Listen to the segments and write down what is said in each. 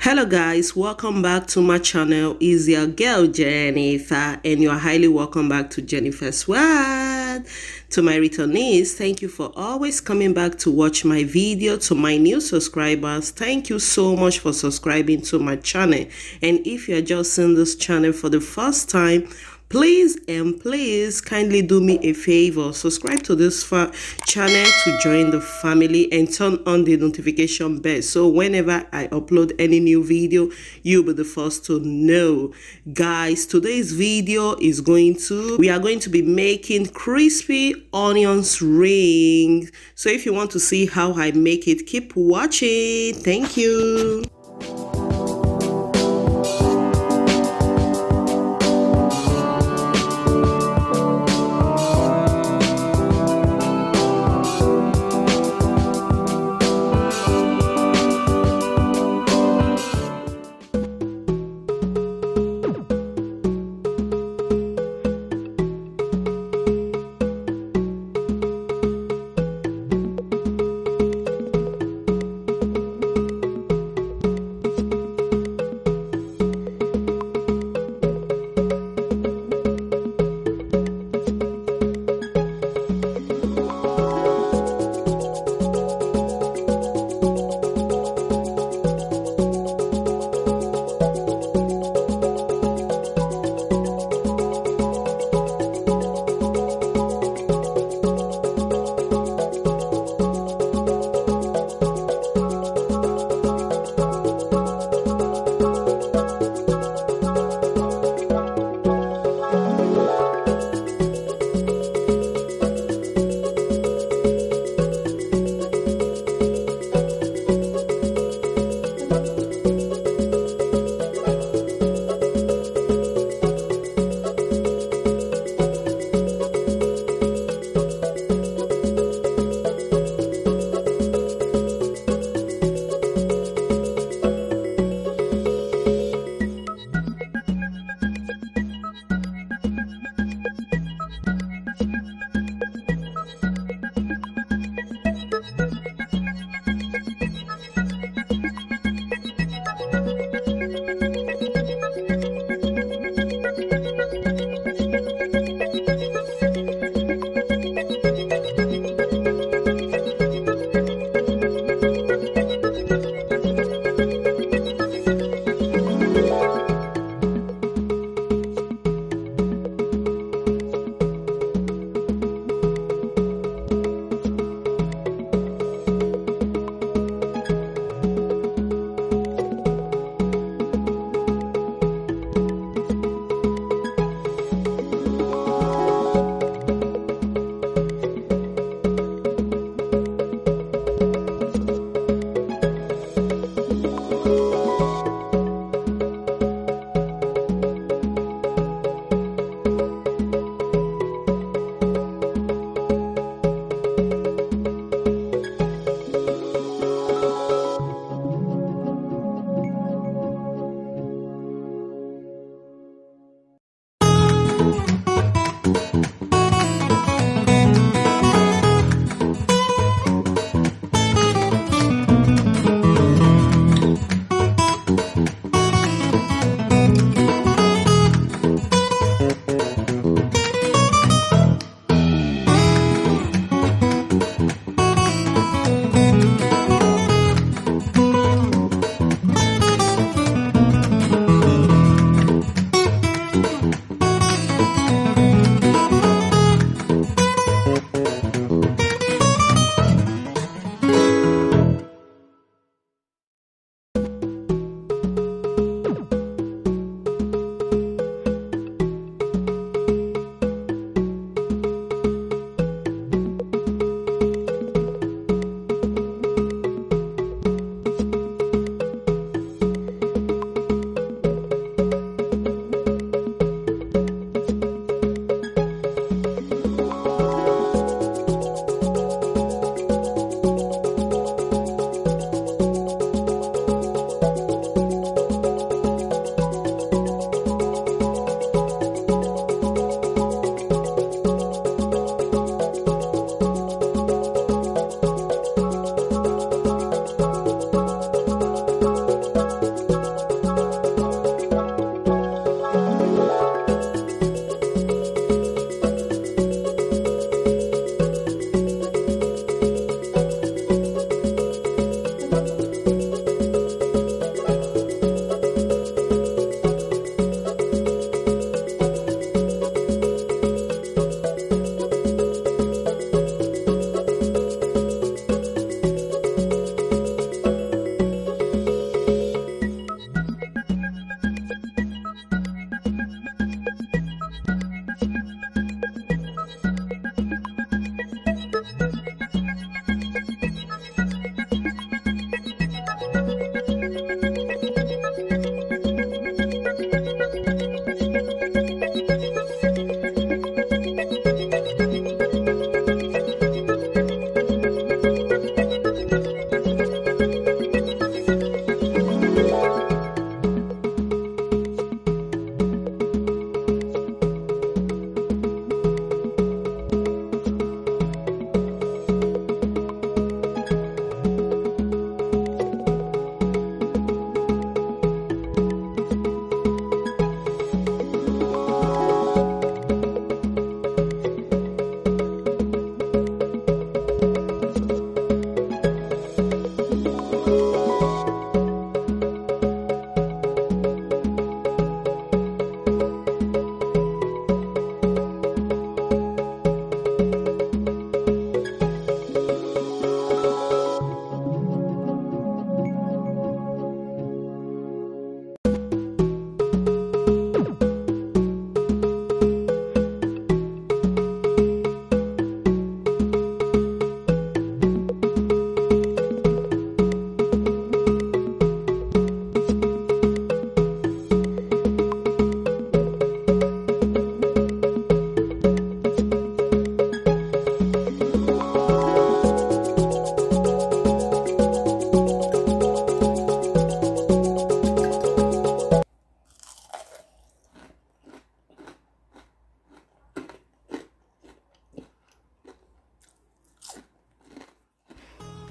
Hello guys, welcome back to my channel. Is your girl Jenifer, and you are highly welcome back to Jenifer's World. To my returnees, thank you for always coming back to watch my video. To my new subscribers, thank you so much for subscribing to my channel. And if you are just seeing this channel for the first time, please kindly do me a favor, subscribe to this channel to join the family and turn on the notification bell so whenever I upload any new video, you'll be the first to know. Guys, today's video is we are going to be making crispy onions rings. So if you want to see how I make it, keep watching. Thank you.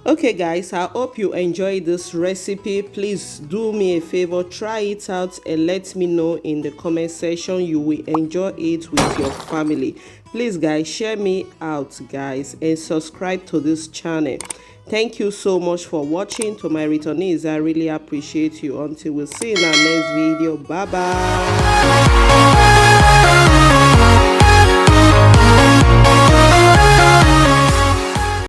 Okay guys, I hope you enjoyed this recipe. Please do me a favor, try it out and let me know in the comment section you will enjoy it with your family. Please guys, share me out guys and subscribe to this channel. Thank you so much for watching. To my returnees, I really appreciate you. Until we see in our next video, bye bye.